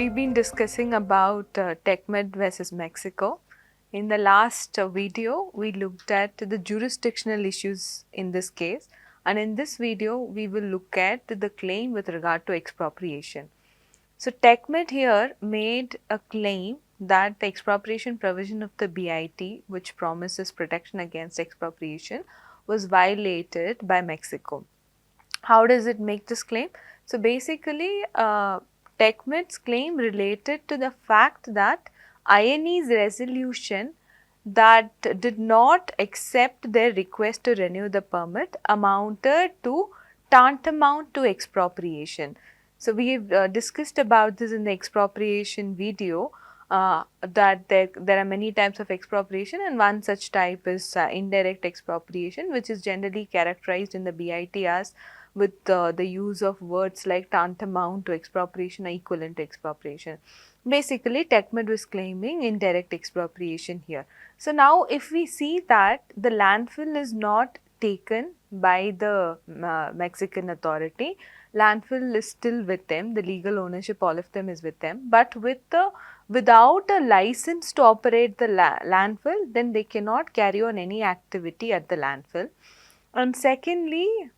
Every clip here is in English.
we've been discussing about TechMed versus Mexico. In the last video, we looked at the jurisdictional issues in this case, and in this video, we will look at the claim with regard to expropriation. So, TechMed here made a claim that the expropriation provision of the BIT, which promises protection against expropriation, was violated by Mexico. How does it make this claim? So basically, TechMed's claim related to the fact that INE's resolution that did not accept their request to renew the permit amounted to tantamount to expropriation. So we've discussed about this in the expropriation video. That there are many types of expropriation, and one such type is indirect expropriation, which is generally characterized in the BIT as with the use of words like tantamount to expropriation or equivalent to expropriation. Basically, TechMed was claiming indirect expropriation here. So now if we see that the landfill is not taken by the Mexican authority, landfill is still with them, the legal ownership, all of them is with them, but without a license to operate the landfill, then they cannot carry on any activity at the landfill. And secondly,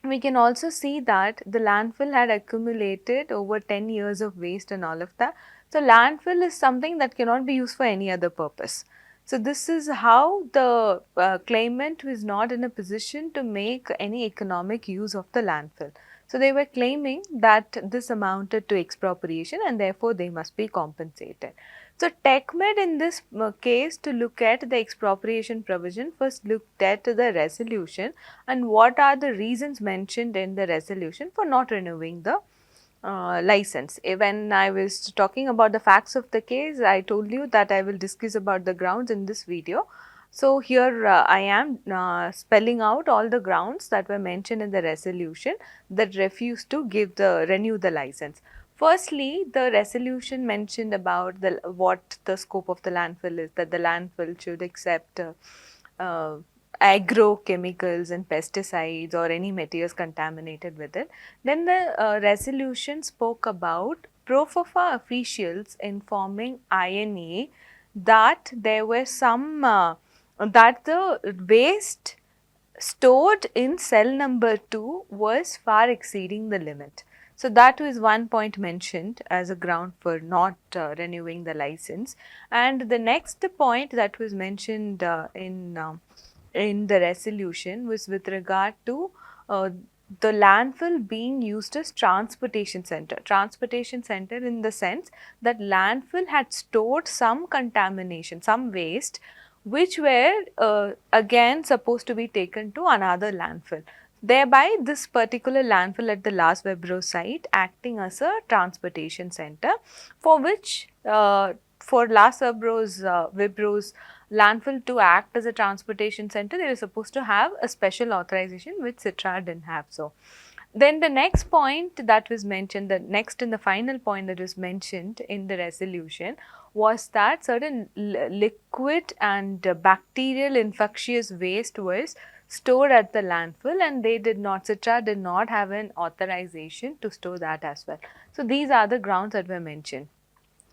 we can also see that the landfill had accumulated over 10 years of waste and all of that. So, landfill is something that cannot be used for any other purpose. So, this is how the claimant was not in a position to make any economic use of the landfill. So, they were claiming that this amounted to expropriation and therefore they must be compensated. So, TechMed in this case, to look at the expropriation provision, first looked at the resolution and what are the reasons mentioned in the resolution for not renewing the license. When I was talking about the facts of the case, I told you that I will discuss about the grounds in this video. So, here I am spelling out all the grounds that were mentioned in the resolution that refused to renew the license. Firstly, the resolution mentioned about what the scope of the landfill is, that the landfill should accept agrochemicals and pesticides or any materials contaminated with it. Then the resolution spoke about Proforfa officials informing INA that there were some that the waste stored in cell number 2 was far exceeding the limit. So, that was one point mentioned as a ground for not renewing the license. And the next point that was mentioned in the resolution was with regard to the landfill being used as transportation center. Transportation center in the sense that landfill had stored some contamination, some waste, which were again supposed to be taken to another landfill. Thereby, this particular landfill at the Las Vibros site acting as a transportation center, for which for Las Vibros landfill to act as a transportation center, they were supposed to have a special authorization, which Citrar didn't have so. Then the next point that was mentioned, the next and the final point that was mentioned in the resolution was that certain liquid and bacterial infectious waste was stored at the landfill and they did not, Citrar did not have an authorization to store that as well. So, these are the grounds that were mentioned.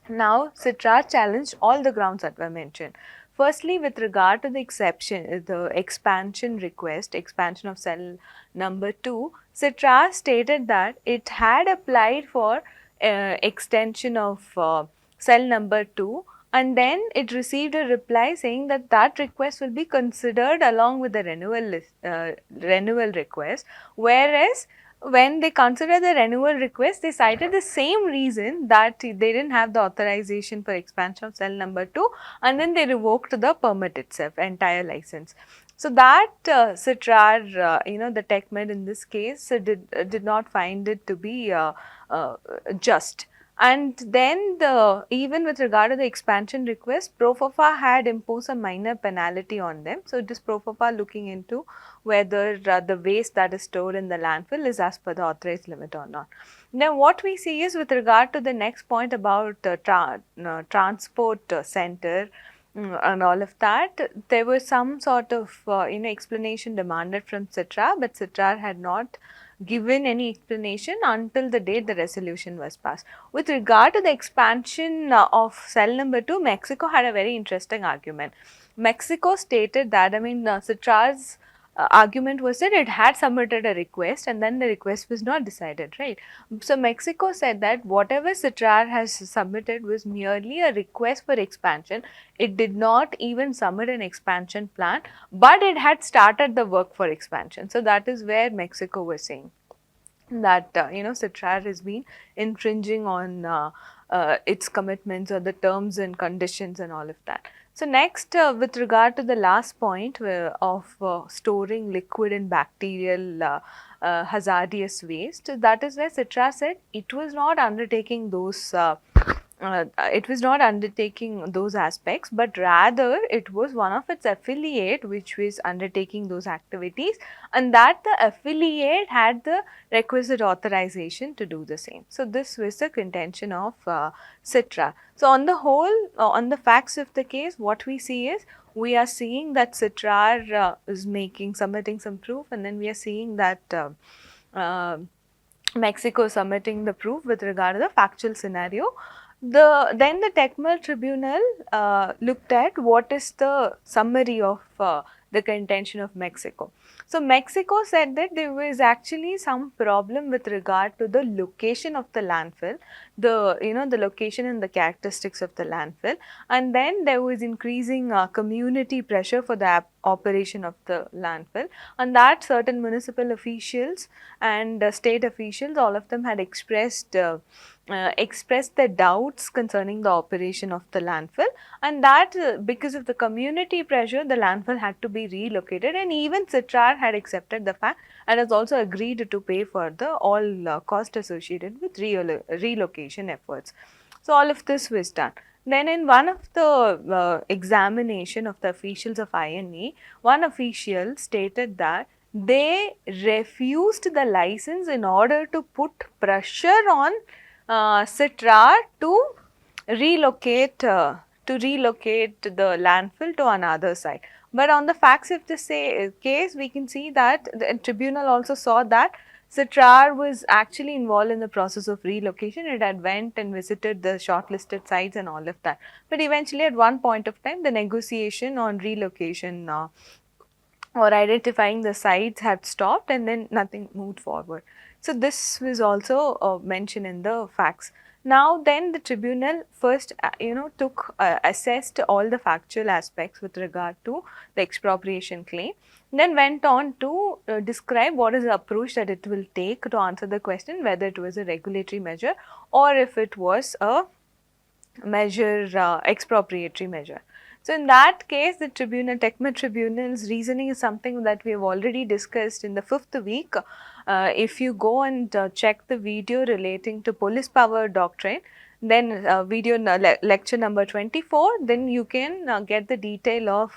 Now, Citrar challenged all the grounds that were mentioned. Firstly, with regard to the expansion request, expansion of cell number 2, Citrar stated that it had applied for extension of cell number 2 and then it received a reply saying that that request will be considered along with the renewal request, whereas when they considered the renewal request, they cited the same reason that they didn't have the authorization for expansion of cell number 2 and then they revoked the permit itself, entire license. So, that Citrar, the TechMed in this case did not find it to be just. And then even with regard to the expansion request, Proforfa had imposed a minor penalty on them. So, it is Proforfa looking into whether the waste that is stored in the landfill is as per the authorized limit or not. Now, what we see is with regard to the next point about transport center and all of that, there was some sort of explanation demanded from Citrar, but Citrar had not given any explanation until the date the resolution was passed. With regard to the expansion of cell number 2, Mexico had a very interesting argument. Mexico stated that, Citrar's argument was that it had submitted a request and then the request was not decided, right? So Mexico said that whatever Citrar has submitted was merely a request for expansion. It did not even submit an expansion plan, but it had started the work for expansion. So that is where Mexico was saying that Citrar has been infringing on its commitments or the terms and conditions and all of that. So next, with regard to the last point of storing liquid and bacterial hazardous waste, that is where Citrar said it was not undertaking those aspects, but rather it was one of its affiliate which was undertaking those activities, and that the affiliate had the requisite authorization to do the same. So this was the contention of Citrar. So on the whole, on the facts of the case, what we see is, we are seeing that Citrar is submitting some proof, and then we are seeing that Mexico submitting the proof with regard to the factual scenario. Then the Tecmal Tribunal looked at what is the summary of the contention of Mexico. So Mexico said that there was actually some problem with regard to the location of the landfill, the location and the characteristics of the landfill, and then there was increasing community pressure for the operation of the landfill, and that certain municipal officials and state officials, all of them had expressed their doubts concerning the operation of the landfill, and that because of the community pressure, the landfill had to be relocated, and even Citrar had accepted the fact and has also agreed to pay for the all cost associated with relocation efforts. So all of this was done. Then in one of the examination of the officials of INA, one official stated that they refused the license in order to put pressure on Citrar to relocate the landfill to another site. But on the facts of the case, we can see that the tribunal also saw that Citrar was actually involved in the process of relocation. It had went and visited the shortlisted sites and all of that. But eventually, at one point of time, the negotiation on relocation or identifying the sites had stopped, and then nothing moved forward. So this was also mentioned in the facts. Now then the tribunal first assessed all the factual aspects with regard to the expropriation claim, then went on to describe what is the approach that it will take to answer the question whether it was a regulatory measure or if it was a expropriatory measure. So in that case, the Tecma Tribunal's reasoning is something that we have already discussed in the 5th week. If you go and check the video relating to police power doctrine, then lecture number 24, then you can get the detail of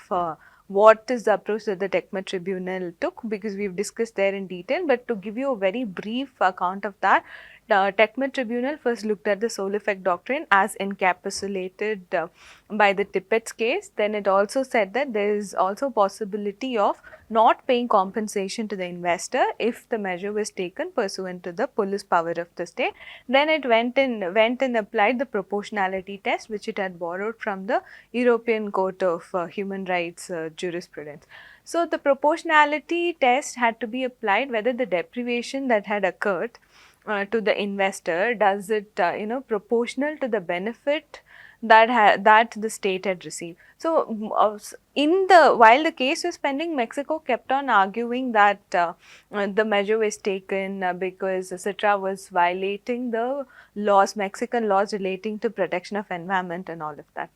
what is the approach that the Tecma Tribunal took, because we've discussed there in detail. But to give you a very brief account of that, the Tecma Tribunal first looked at the sole effect doctrine as encapsulated by the Tippett case. Then it also said that there is also possibility of not paying compensation to the investor if the measure was taken pursuant to the police power of the state. Then it went and applied the proportionality test, which it had borrowed from the European Court of Human Rights jurisprudence. So the proportionality test had to be applied whether the deprivation that had occurred to the investor, does it proportional to the benefit that the state had received. So while the case was pending, Mexico kept on arguing that the measure was taken because Citrar was violating the Mexican laws relating to protection of environment and all of that.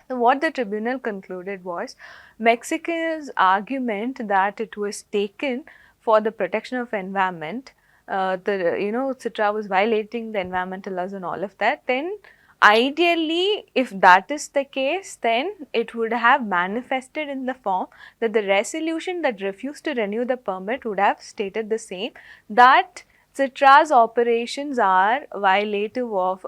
So what the tribunal concluded was, Mexico's argument that it was taken for the protection of environment, Citrar was violating the environmental laws and all of that, then ideally, if that is the case, then it would have manifested in the form that the resolution that refused to renew the permit would have stated the same, that Citra's operations are violative of,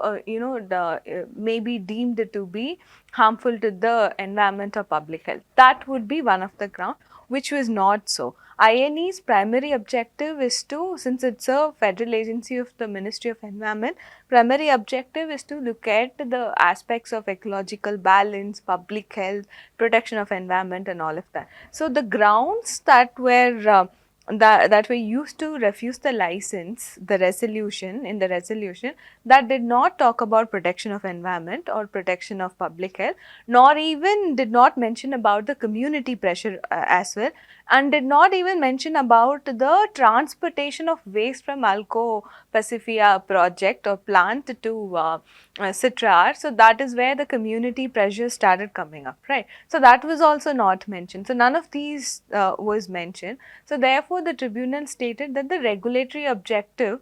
may be deemed to be harmful to the environment or public health. That would be one of the ground, which was not so. INE's primary objective is to, since it's a federal agency of the Ministry of Environment, primary objective is to look at the aspects of ecological balance, public health, protection of environment and all of that. So the grounds that were that were used to refuse the license, the resolution, in the resolution, that did not talk about protection of environment or protection of public health, nor even did not mention about the community pressure as well, and did not even mention about the transportation of waste from Alco Pacifia project or plant to Citrar. So that is where the community pressure started coming up, right? So that was also not mentioned. So none of these was mentioned. So therefore, the tribunal stated that the regulatory objective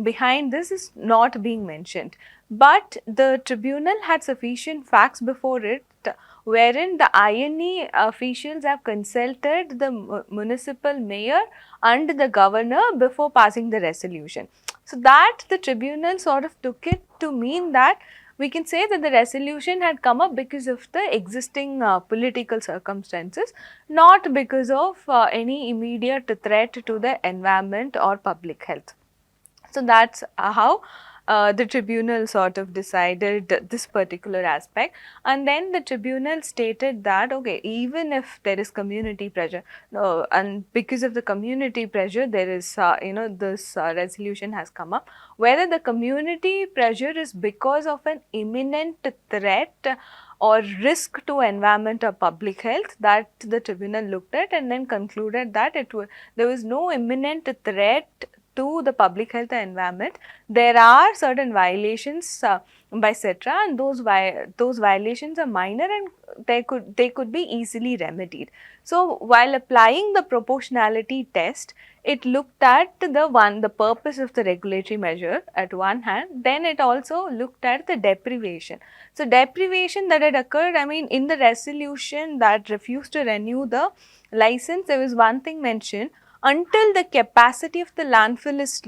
behind this is not being mentioned. But the tribunal had sufficient facts before it, wherein the INE officials have consulted the municipal mayor and the governor before passing the resolution. So that the tribunal sort of took it to mean that we can say that the resolution had come up because of the existing political circumstances, not because of any immediate threat to the environment or public health. So that's how the tribunal sort of decided this particular aspect, and then the tribunal stated that okay, even if there is community pressure, and because of the community pressure, there is this resolution has come up. Whether the community pressure is because of an imminent threat or risk to environment or public health, that the tribunal looked at and then concluded that there was no imminent threat to the public health and environment. There are certain violations by Citra, and those violations are minor and they could be easily remedied. So while applying the proportionality test, it looked at the purpose of the regulatory measure at one hand, then it also looked at the deprivation. So deprivation that had occurred, I mean, in the resolution that refused to renew the license, there was one thing mentioned: until the capacity of the landfill is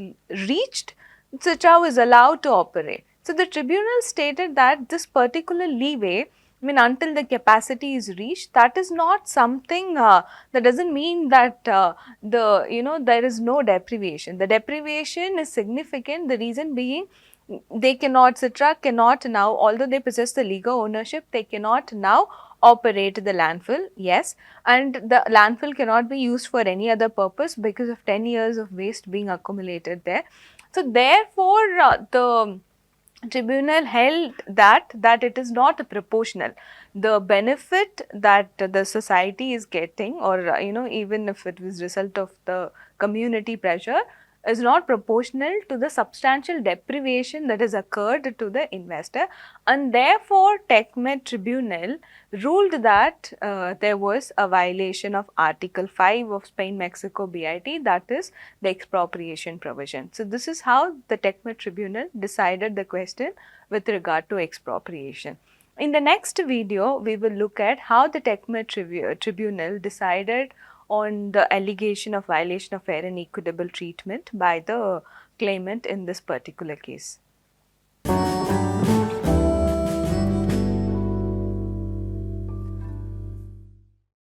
reached, Citra is allowed to operate. So the tribunal stated that this particular leeway, I mean, until the capacity is reached, that is not something that doesn't mean that there is no deprivation. The deprivation is significant. The reason being, they cannot, Citra cannot now, although they possess the legal ownership, they cannot now operate the landfill, yes, and the landfill cannot be used for any other purpose because of 10 years of waste being accumulated there. So therefore, the tribunal held that it is not proportional. The benefit that the society is getting, or even if it was result of the community pressure, is not proportional to the substantial deprivation that has occurred to the investor, and therefore TechMed tribunal ruled that there was a violation of Article 5 of Spain-Mexico BIT, that is the expropriation provision. So this is how the TechMed tribunal decided the question with regard to expropriation. In the next video, we will look at how the TechMed tribunal decided on the allegation of violation of fair and equitable treatment by the claimant in this particular case.